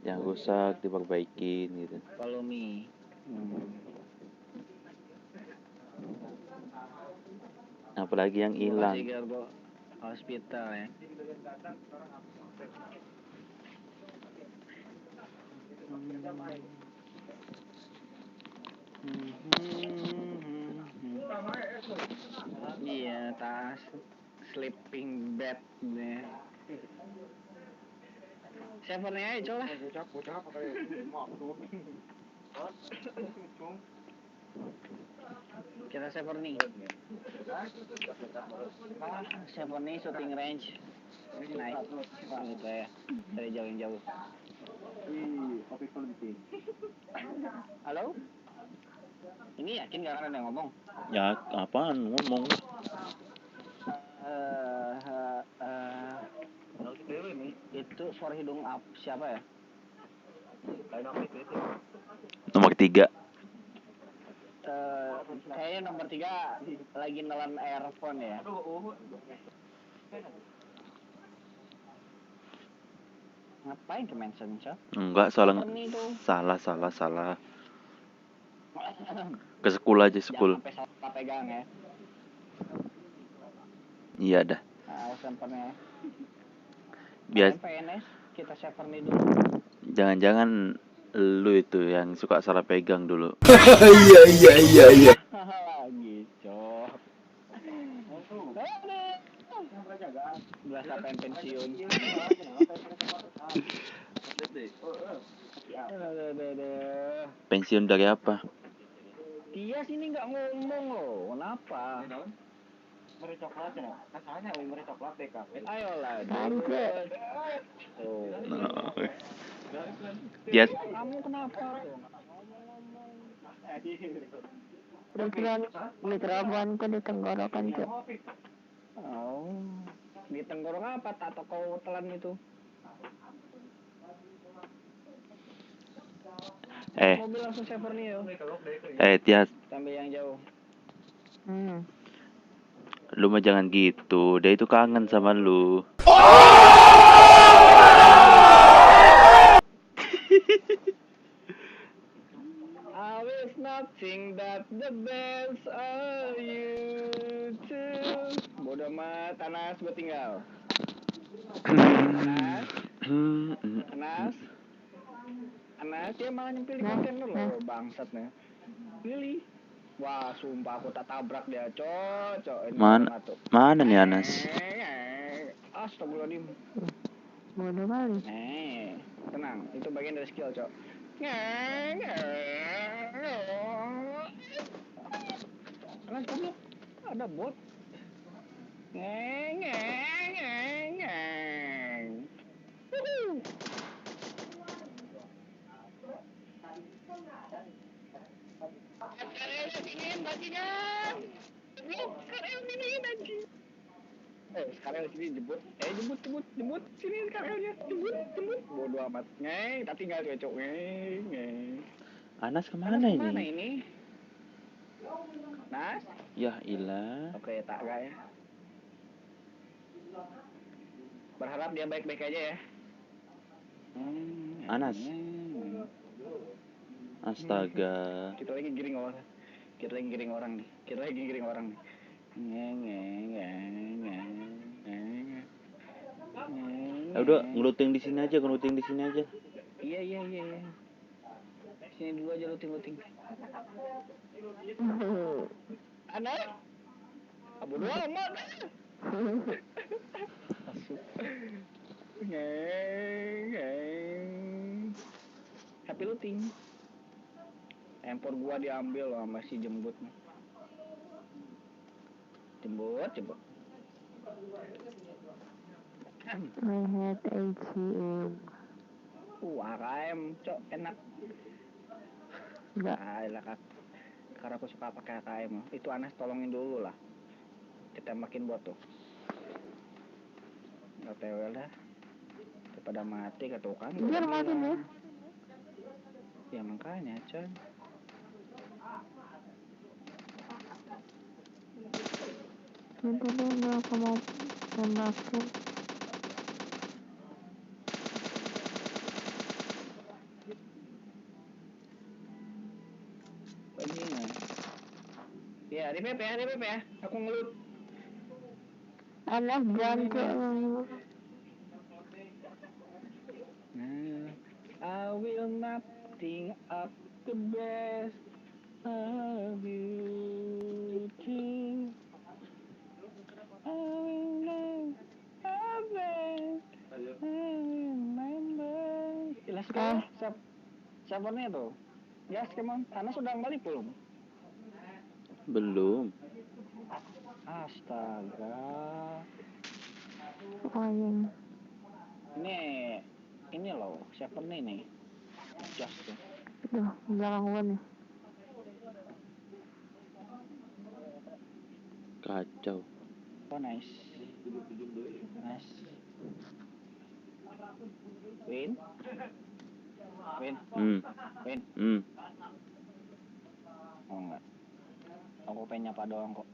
yang rusak diperbaikin gitu. Follow me. Apalagi yang hilang. Kasih Gargo hospital ya. Iya, tas sleeping bed nih. Servernya aja coba. Kita server nih. Server nih shooting range. Nice. Gitu ya. Dari jauh-jauh. Halo? Ini yakin gak akan ada yang ngomong? Ya apaan ngomong? Itu suara hidung siapa ya? Nomor 3. Kayaknya nomor 3 lagi nelan earphone ya. Ngapain ke mention, Cok? Enggak, salah. Ke school aja, school. Jangan sampai salah pegang ya. Iya dah. Awas servernya. Bias. PNS kita server nih dulu. Jangan-jangan lu itu yang suka salah pegang dulu. Iya. Lagi, Cok. Berasa pensiun. Pensiun dari apa? Dia sini nggak ngomong loh, kenapa? Meri coklat ya, kasarnya meri coklat deh kak. Ayolah, oh. Dia Kamu kenapa tuh? Mikrofonku di tenggorokan tuh. Oh, di tenggorok apa? Tato kau telan itu? Mobil langsung server nih yo. Tias, Sambil yang jauh. lu mah jangan gitu. Dia itu kangen sama lu. I was nothing that the best are you too. Bodoh amat, Anas, gue tinggal. Anas, dia malah nyempil di kontainer loh, bangsatnya. Pilih. Wah, sumpah aku tak tabrak dia, cocok. Mana nih Anas? Astagfirullahaladzim. Bodoh kali. Tenang, itu bagian dari skill, cok. Anas, goblok. Ada bot. Sekarang sini jemput. Jemput sini sekarangnya. Jemput. Bodoh amat. Tak tinggal cocok. Anas kemana ini? Nas? Ya ilah. Oke, tak ya. Berharap dia baik-baik aja ya. Anas. Astaga. Kita lagi giring orang nih. Udah ngeluting di sini aja. Iya. Sini dulu aja luting. Anak? Bodoh amat. Happy looting. Empor gua diambil loh sama si jembut. Jembut. I had ATM. AKM, cok, enak. Enggak. Lah, karena aku suka pakai AKM. Itu Anas tolongin dulu lah. Kita makin bot tuh. Nggak tewel dah. Daripada mati ketukan. Biar mati nih. Ya makanya, coy. Nanti dulu aku mau tembakin. Ya, di PP ya. Aku ngelut. Anak jancuk. I will not think up the best of you too. I will not have it. I remember. Let's go. Siapa tuh? Gas, come on. Ana sudah balik belum? Belum. Astaga. Anjing. Ini loh, siapa nih? Just tuh. Duh, belakang gua nih. Kacau. Oh, nice. Win. Oh enggak. Aku pengen nyapa doang kok.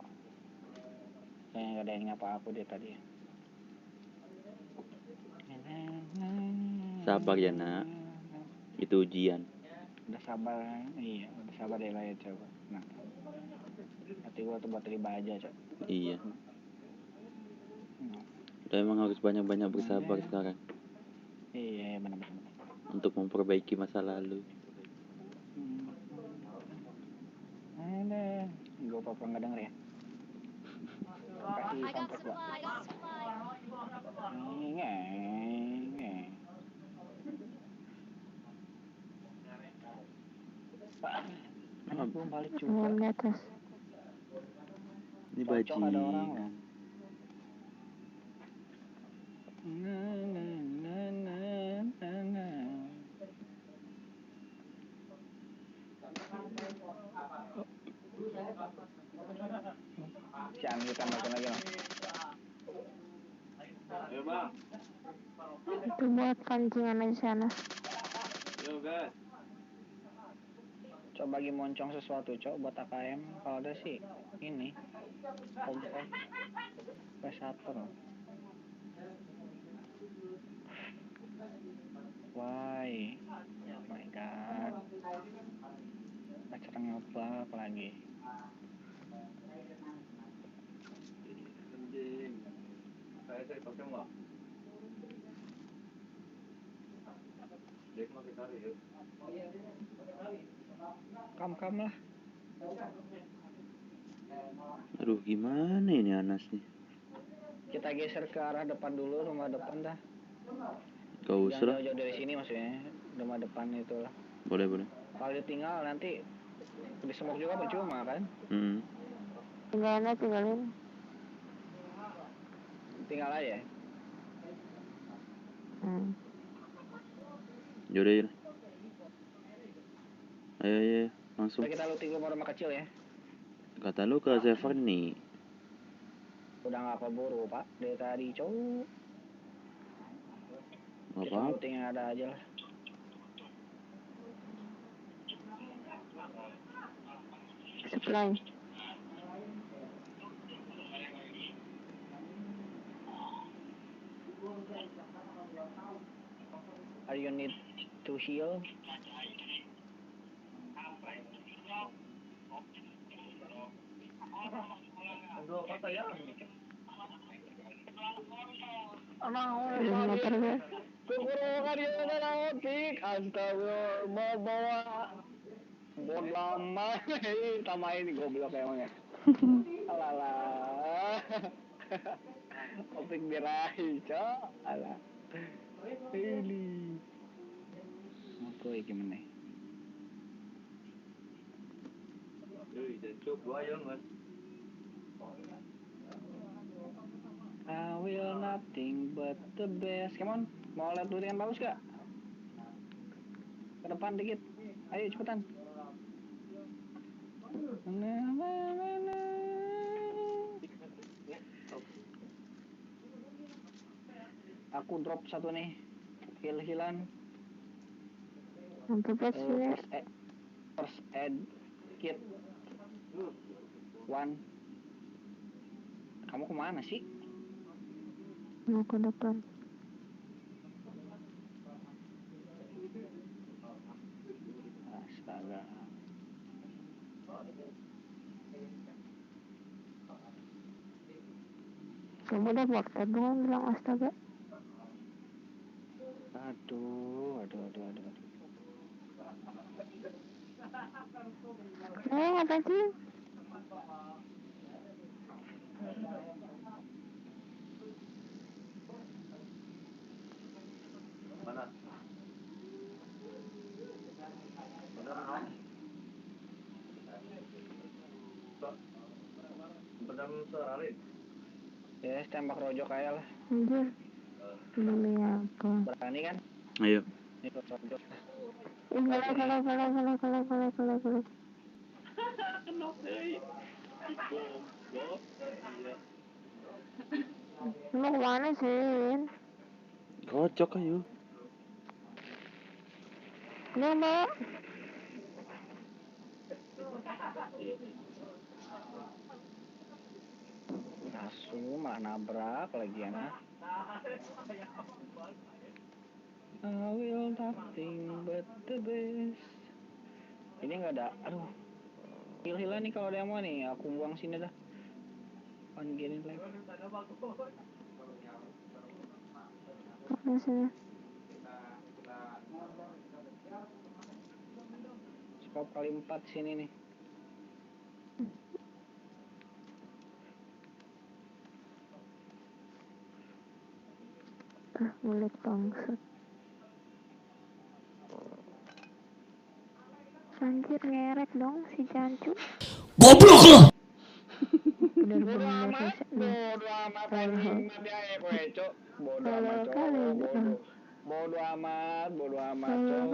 Kayaknya gak ada yang nyapa aku deh tadi. Sabar ya nak. Itu ujian. Udah sabar. Iya, udah sabar deh lah ya coba. Nah. Hati gua tuh baterai baja, Cok. Iya. Udah emang harus banyak-banyak bersabar sekarang. Iya, benar. Untuk memperbaiki masa lalu. Gue apa nggak denger ya? Kasih soundtrack gua. Anak belum balik juga. Di atas. Ini Cocok ada orang bajingan. loh. Siang kita makan lagi loh. Ayo bang. Itu buat pancingan di sana. Yo guys. Coba lagi moncong sesuatu, Cok, buat AKM. Kalau ada sih ini. Kompor. Pesator. Why? Oh my god. Acara ngeplak lagi. Saya pakai nggak? Kam lah. Aduh gimana ini Anas nih. Kita geser ke arah depan dulu, rumah depan dah. Gak usah lah. Jangan jauh-jauh dari sini maksudnya, rumah depan itu lah. Boleh. Kalau ditinggal nanti disemok juga percuma kan? Tinggalin. Tinggal aja. Yaudah. Ayo langsung. Kita looting rumah kecil ya. Kata lu ke server nih. Udah nggak keburu pak dari tadi cowok. Kita Apa? looting yang ada aja lah. Supply. Are you need to heal? Kekurangan dia adalah opik. Astaga, bawa bot lama. Sama ini goblok emangnya. Alalah. Opik birahi, Cok. Alah. Ini. Apa gimana? I will nothing but the best. Come on, mau lihat dulu yang bagus gak? Ke depan dikit. Ayo cepetan. Aku drop satu nih. Heal-healan. Untuk First aid kit. One. Kamu kemana sih? mau ke depan. Astaga. Kamu udah bakter doang bilang astaga. Aduh. Ngapain sih? Ya, tembak rojok aja lah. Anjir. Beli apa? Berani kan? Ayo. Ini rojok. Kalau. Lu kemana sih, Win? Kocok ayo. Ini mbak. Asu malah nabrak lagi ya. I will nothing but the best. Ini nggak ada. Aduh. Hilang nih kalau ada yang mau nih. Aku buang sini dah. Panggilin lagi. Mana sini? Skop kali 4 sini nih. Mulut bangsat. Anjir ngerek dong si Jancu. Goblok lu. Bodo amat anjing mati aja kowe, Cok. Bodo amat, Cok. Bodo amat, Cok.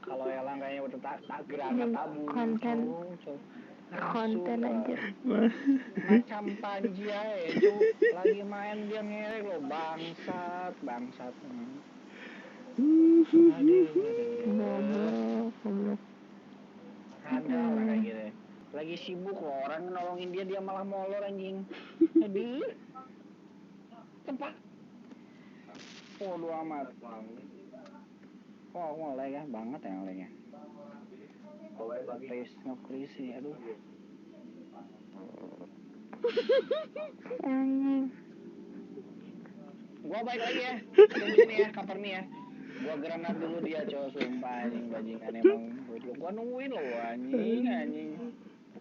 Kalau Elang kayaknya udah tak gerak tabu. Konten anjir. Macam Panji aja, Cok. Lagi main dia ngerek lo, bangsat. Aduh. Goblok. Ada orang kayak gitu. Lagi sibuk loh, orang nolongin dia malah molor anjing. Aduh. Tempat. Bodo amat. Oh, aku nge-lag ya, banget ya nge-lag-nya. Nge-freeze sih, aduh. Anjing. Gua balik lagi ya. Tunggu sini ya, cover nih ya. Gua granat dulu dia, cowok, sumpah anjing bajingan emang. Gua nungguin loh anjing.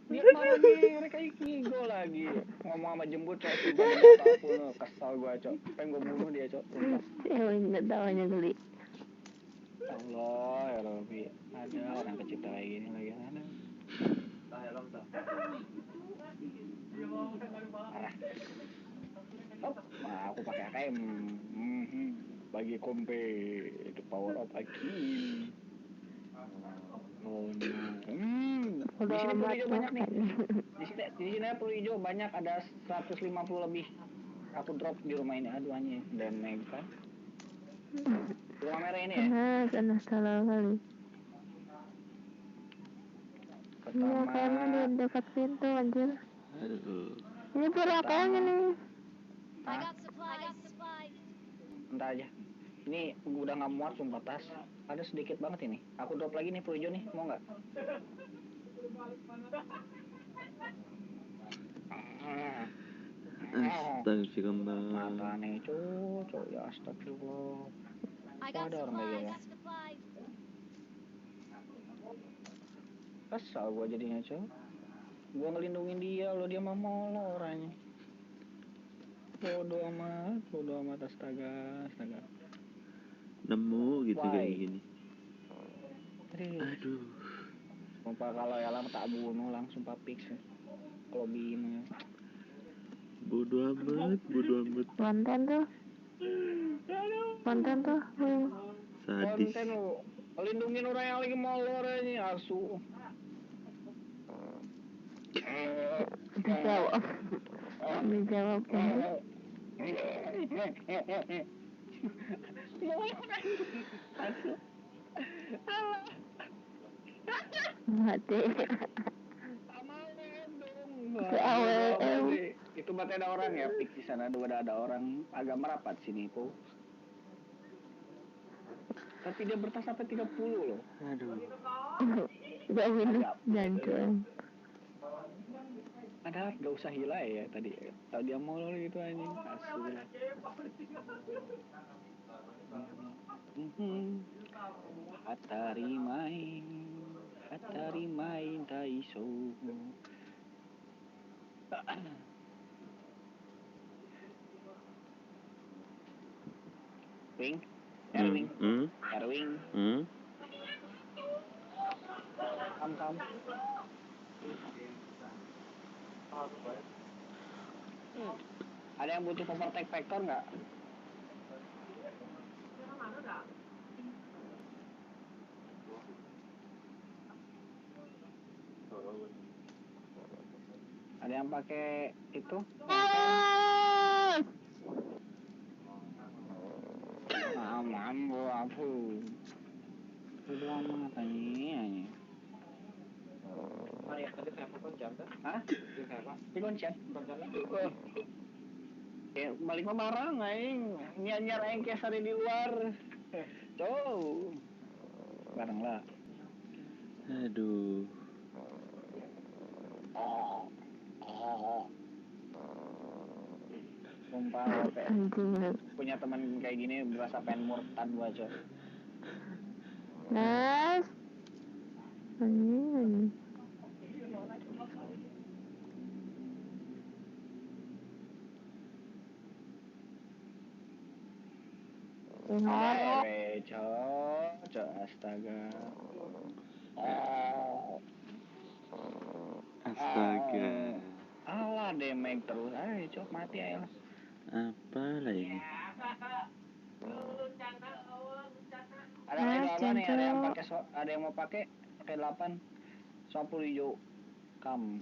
Dia malah ngerek kayak gigo lagi. Ngomong sama jembut, cowok, sumpah apapun lo. Kesal gua, cowok. Pengen gua bunuh dia, cowok, sumpah. Nggak tawanya geli. Allah ya Rabbi, ada orang kecita kayak gini lagi sana. Parah. Hop, aku pakai AKM. Bagi kompe, the power of Akim. Oh no. Di sini peluru hijau banyak nih. Di sini peluru hijau banyak, ada 150 lebih. Aku drop di rumah ini, aduh anjing, dan mega. Rumah merah ini ya? Kena salah kali. Iya, kayaknya di dekat pintu anjir. Aduh. Ini peluru apanya nih? Entah aja. Ini udah nggak muat sumpah tas. Ada sedikit banget ini. Aku drop lagi nih peluru hijau nih, mau nggak? Astagfirullah. Makanya cowok ya astagfirullah. Ada orang kayak gitu. Kesal gua jadinya cowok. Gua ngelindungin dia loh, dia mah molor orangnya. Bodoh amat astaga. Nemu gitu kayak gini. Aduh. Sumpah kalau Elang tak bunuh langsung papix. Kalau bini. Bodoh amat. Konten tuh. Sadis. Konten lu. Melindungin orang yang lagi molor aja asu. Dijawab kan. Mati. Itu berarti ada orang ya, pik di sana ada orang agak merapat sini po. Tapi dia bertas sampai 30 loh. Aduh. Gak minum jantung. Padahal gak usah hila ya tadi. Tahu dia mau gitu anjing. Asu. Hatari main taiso. Wing, Erwing, Erwing, kam. Ada yang butuh overtake vector nggak? Ada yang pakai itu? Mambo aku. Udah amat ini. Mari tadi saya koncan kan? Hah? Di koncan? Koncan. Ya, balik mah barang aing. Nyar aing kayak sari di luar. Tuh. Barang lah. Aduh. Sumpah punya teman kayak gini berasa pengen murtad gua, Cok. Nas. Ngorok. Cok, astaga. Astaga. Alah, damage terus. Ayo, Cok, mati aja lah. Apalah ini? Ada apa nih? Ada yang pakai ada yang mau pakai 8 20 hijau kam.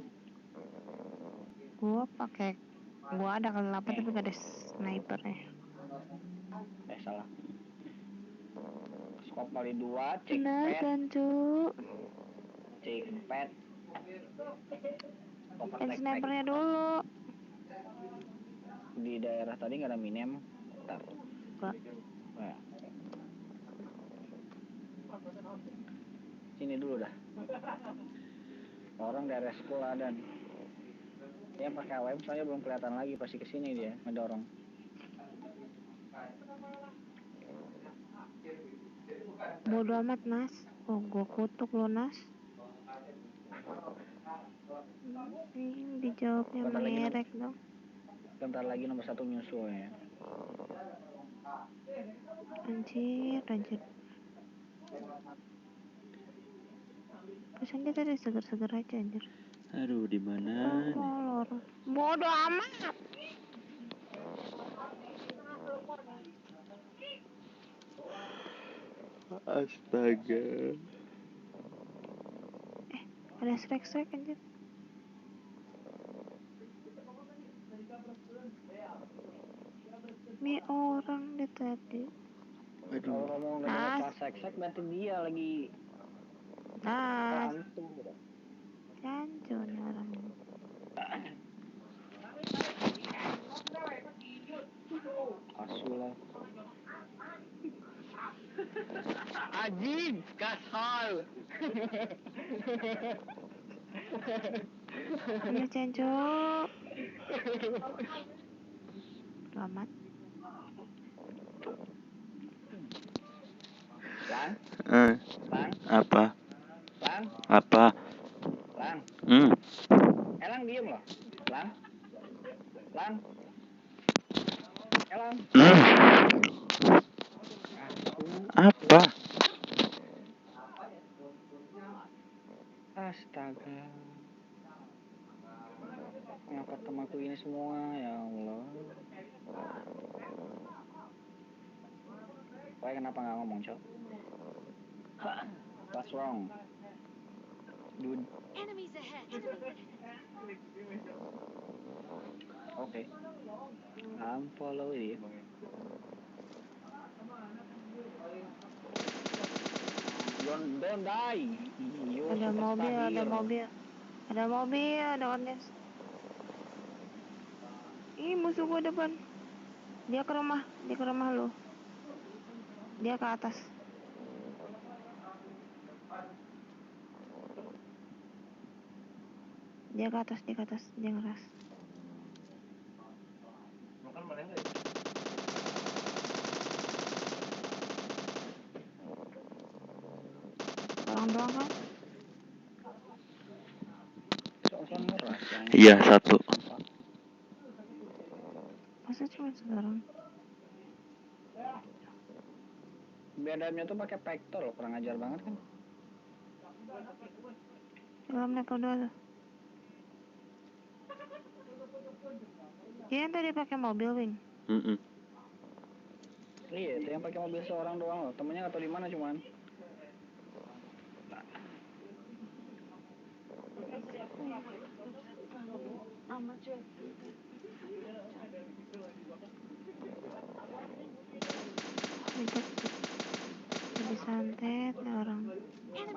Gua ada kali 8 tapi gak ada snipernya. Salah. Skop kali 2, cek Benar pet. kan, Cuk? Cek pet. Snipernya dulu. Di daerah tadi nggak ada minem. Bentar. Nah. Sini dulu dah. Orang daerah sekolah dan dia pakai AWM soalnya belum kelihatan lagi, pasti kesini dia ngedorong. Bodoh amat, Nas. Oh, gua kutuk lo, Nas. Dijawabnya merek dong. Bentar lagi nomor 1 nyusul ya. Anjir. Kesan dia tadi seger-seger aja, anjir. Aduh, di mana nih? Bodoh amat. Astaga. Ada strek anjir. Mi orang deh tadi. Kalau ngomong dengan pas sek berarti dia lagi hantu. Jancu nih orang. Asulah. Anjing, kasal. Ini Jancu. Selamat. Lang? Apa? Lang? Apa? Lang? Elang diem loh. Lang? Elang? Apa? Astaga. Kenapa temanku ini semua, ya Allah. Wah, kenapa nggak ngomong, Cok? What's wrong? Dude. Enemies ahead. Okay. I'm follow you. Don't die. Ada mobil, ada ordes. Ih, musuh gua depan. Dia ke rumah lu. Dia ke atas. Dia ke atas, dia ngeras. Makan mana enggak? Orang doang kan? Soal ngeras yang Iya, satu. Masa cuma sekarang? Bedanya tuh pakai vector loh, kurang ajar banget kan. Dalam level 2 tuh. Dia yang tadi pakai mobil, Wing. Iya, itu yang pakai mobil seorang doang loh. Temennya nggak tahu di mana cuman. Ribet. Lebih santet nih orang.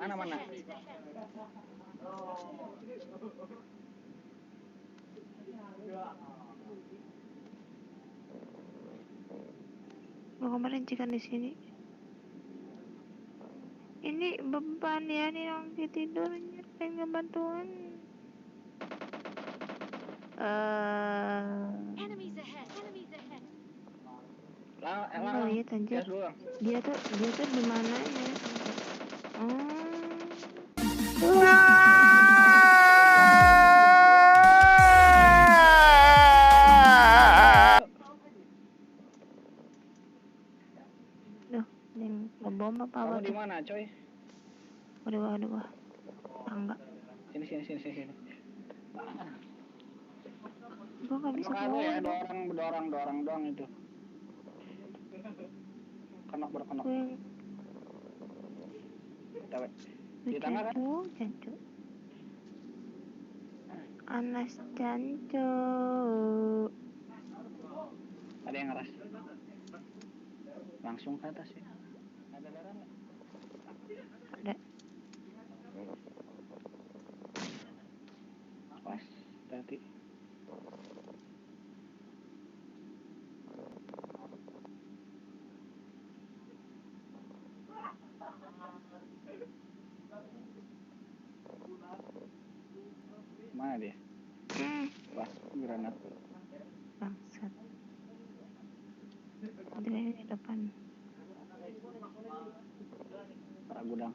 Mana? Gua kemarin cikan di sini. Ini beban ya nih orang tidurnya, pengen bantuan. Enemies ahead. Enggak lihat anjir. Gas doang. Dia tuh di mananya? Duh, yang ngebom apa Kamu di tuh? mana, coy? Di bawah. Tangga. Sini. Gua nggak bisa Kamu keluar. ya, dorang doang itu. Berkenok. Gue Di tangga kan? Jancu. Anas jancu. Ada yang ngeras. Langsung ke atas ya. Ada darah nggak? Ada. Pas, tadi. Mana dia? Pas, granat. Bangsat. Dia di depan. Para gudang.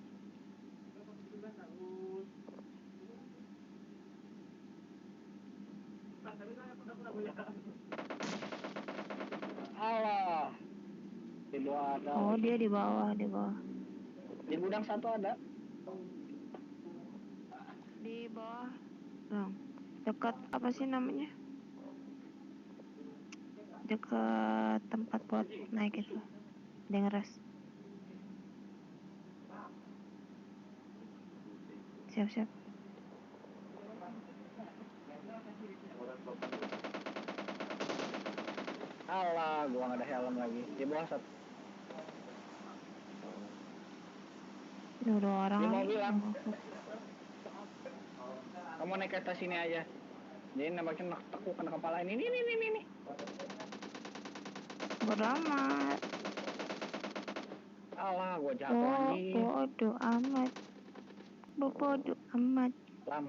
Allah. Di bawah ada. Oh, dia di bawah. Di gudang satu ada. Di bawah. Dong. Dekat apa sih namanya? Dekat tempat buat naik itu. Dia ngeras. Siap. Allah, gua nggak ada helm lagi. Di bawah satu. Ini udah orang. Dia mau bilang. Kamu naik ke atas sini aja. Jadi nampaknya tekuk kena kepala ini. Bodo amat. Allah, gua jatuh lagi. Bodo amat.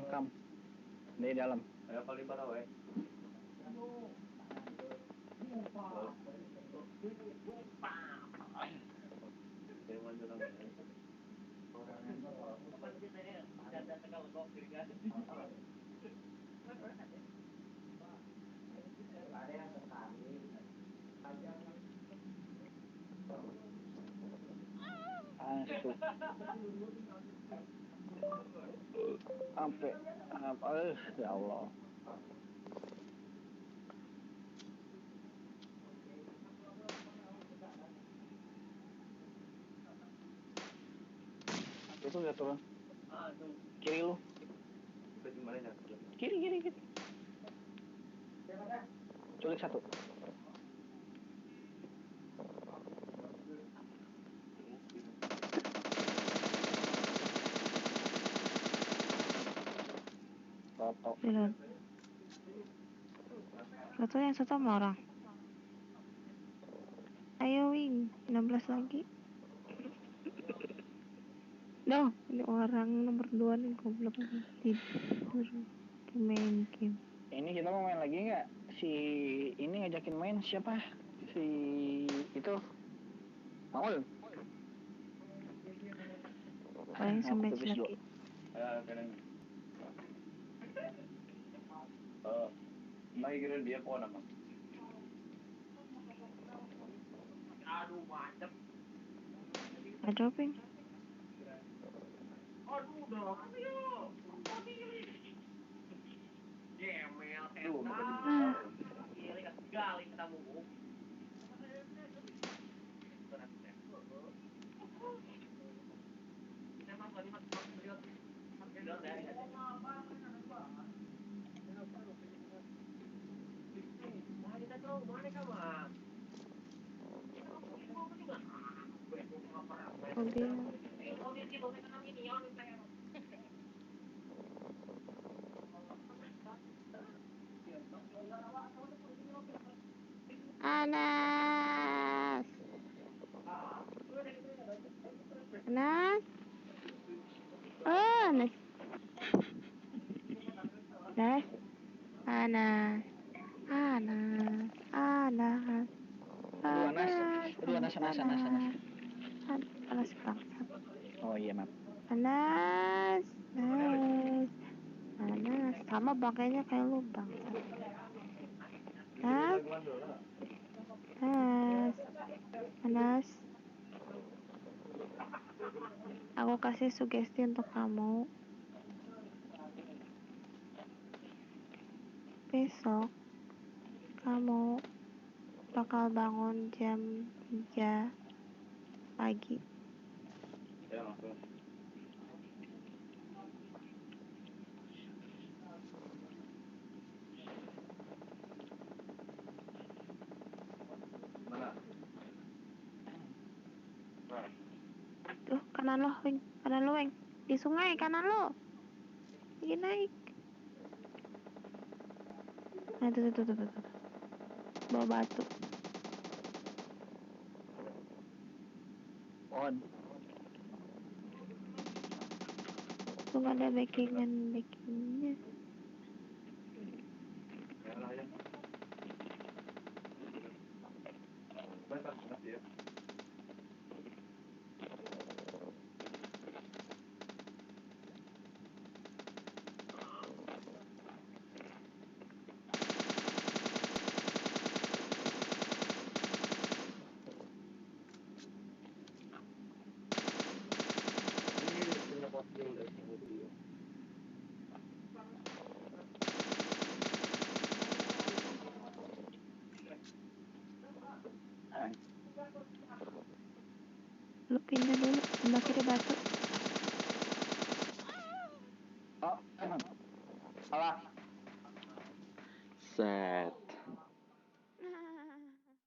Kam. Di dalam. Ayo kali mana we? Masuk. Sampai ya Allah. Itu udah turun. Kiri lu. Kiri. Culik satu. Toto yang satu sama orang. Ayo Wing, 16 lagi. Dong, ini orang nomor 2 nih goblok tidur. main game. Ini kita mau main lagi nggak? Si ini ngajakin main siapa? Si itu Maul. Paling Aku sematch pipis, Jo. lagi. Mai kira dia kok nama. Aduh, macet. Ada dropping. Aduh, udah. Ayo. Gemel, Ah, Gila, gali ketemu. mobil. Anas. Anas. Anas. Anas. Anas. Anas. Anas. Aduh, Anas, Anas. Anas bangsat. Oh iya, maaf. Anas. Anas. Anas. Sama pakainya kayak lu bangsat. Anas. Anas. Anas. Aku kasih sugesti untuk kamu. Besok kamu bakal bangun jam 3 pagi. Ya, langsung. Mana? Tuh, kanan lo, Weng. Kanan lo, Weng. Di sungai, kanan lo. Lagi naik. Nah, tuh. Bawa batu. On. Tuh gak ada backingnya. Ya lah ya. Bentar, ya. Lu pindah dulu, sebelah kiri batu. Oh, salah. Set.